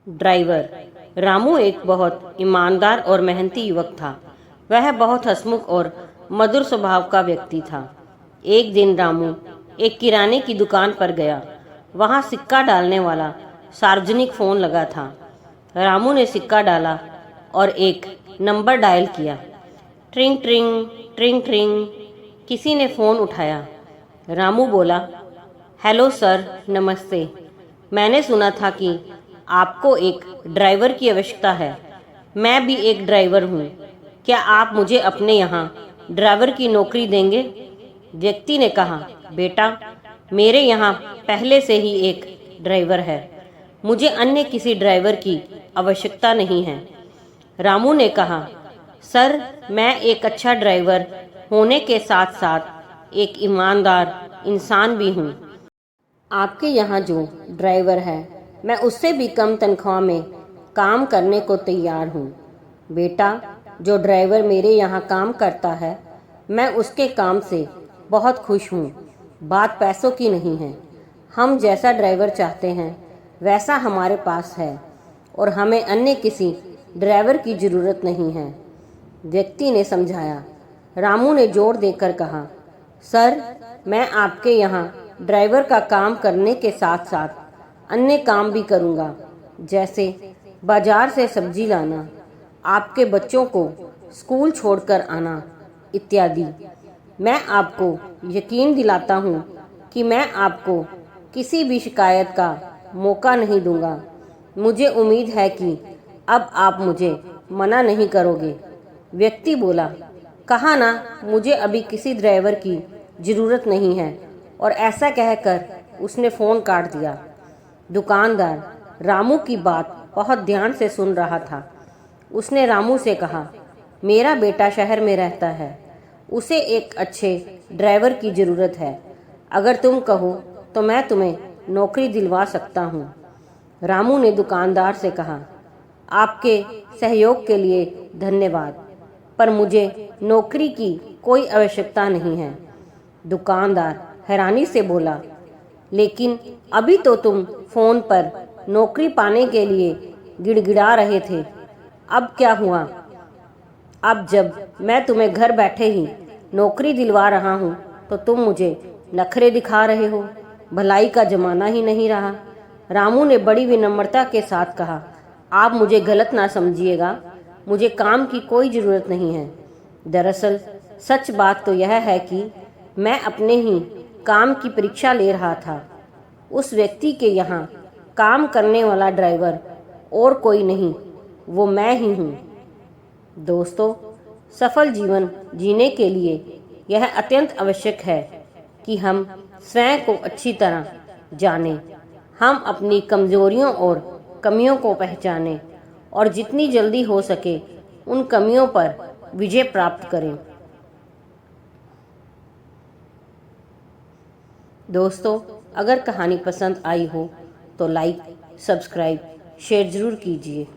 Driver Ramu एक बहुत ईमानदार और मेहनती युवक था। वह बहुत हंसमुख और मधुर स्वभाव का व्यक्ति था। एक दिन रामू एक किराने की दुकान पर गया। वहां सिक्का डालने वाला सार्वजनिक फोन लगा था। रामू ने सिक्का डाला और एक नंबर डायल किया। ट्रिंग ट्रिंग ट्रिंग ट्रिंग। किसी ने फोन उठाया। रामू बोला, हेलो सर, नमस्ते। मैंने सुना था कि आपको एक ड्राइवर की आवश्यकता है। मैं भी एक ड्राइवर हूँ। क्या आप मुझे अपने यहाँ ड्राइवर की नौकरी देंगे? व्यक्ति ने कहा, बेटा, मेरे यहाँ पहले से ही एक ड्राइवर है। मुझे अन्य किसी ड्राइवर की आवश्यकता नहीं है। रामू ने कहा, सर, मैं एक अच्छा ड्राइवर होने के साथ साथ एक ईमानदार इंसान भी हूँ। आपके यहाँ जो ड्राइवर है, मैं उससे भी कम तनख्वाह में काम करने को तैयार हूँ। बेटा, जो ड्राइवर मेरे यहाँ काम करता है, मैं उसके काम से बहुत खुश हूँ। बात पैसों की नहीं है। हम जैसा ड्राइवर चाहते हैं वैसा हमारे पास है और हमें अन्य किसी ड्राइवर की ज़रूरत नहीं है। व्यक्ति ने समझाया। रामू ने जोर देकर कहा, सर, मैं आपके यहाँ ड्राइवर का काम करने के साथ साथ अन्य काम भी करूँगा, जैसे बाजार से सब्जी लाना, आपके बच्चों को स्कूल छोड़कर आना इत्यादि। मैं आपको यकीन दिलाता हूँ कि मैं आपको किसी भी शिकायत का मौका नहीं दूंगा। मुझे उम्मीद है कि अब आप मुझे मना नहीं करोगे। व्यक्ति बोला, कहा ना, मुझे अभी किसी ड्राइवर की ज़रूरत नहीं है। और ऐसा कहकर उसने फ़ोन काट दिया। दुकानदार रामू की बात बहुत ध्यान से सुन रहा था। उसने रामू से कहा, मेरा बेटा शहर में रहता है, उसे एक अच्छे ड्राइवर की ज़रूरत है। अगर तुम कहो तो मैं तुम्हें नौकरी दिलवा सकता हूँ। रामू ने दुकानदार से कहा, आपके सहयोग के लिए धन्यवाद, पर मुझे नौकरी की कोई आवश्यकता नहीं है। दुकानदार हैरानी से बोला, लेकिन अभी तो तुम फ़ोन पर नौकरी पाने के लिए गिड़गिड़ा रहे थे। अब क्या हुआ? अब जब मैं तुम्हें घर बैठे ही नौकरी दिलवा रहा हूँ तो तुम मुझे नखरे दिखा रहे हो। भलाई का ज़माना ही नहीं रहा। रामू ने बड़ी विनम्रता के साथ कहा, आप मुझे गलत ना समझिएगा, मुझे काम की कोई ज़रूरत नहीं है। दरअसल सच बात तो यह है कि मैं अपने ही काम की परीक्षा ले रहा था। उस व्यक्ति के यहाँ काम करने वाला ड्राइवर और कोई नहीं, वो मैं ही हूँ। दोस्तों, सफल जीवन जीने के लिए यह अत्यंत आवश्यक है कि हम स्वयं को अच्छी तरह जानें, हम अपनी कमज़ोरियों और कमियों को पहचानें और जितनी जल्दी हो सके उन कमियों पर विजय प्राप्त करें। दोस्तों, अगर कहानी पसंद आई हो तो लाइक, सब्सक्राइब, शेयर ज़रूर कीजिए।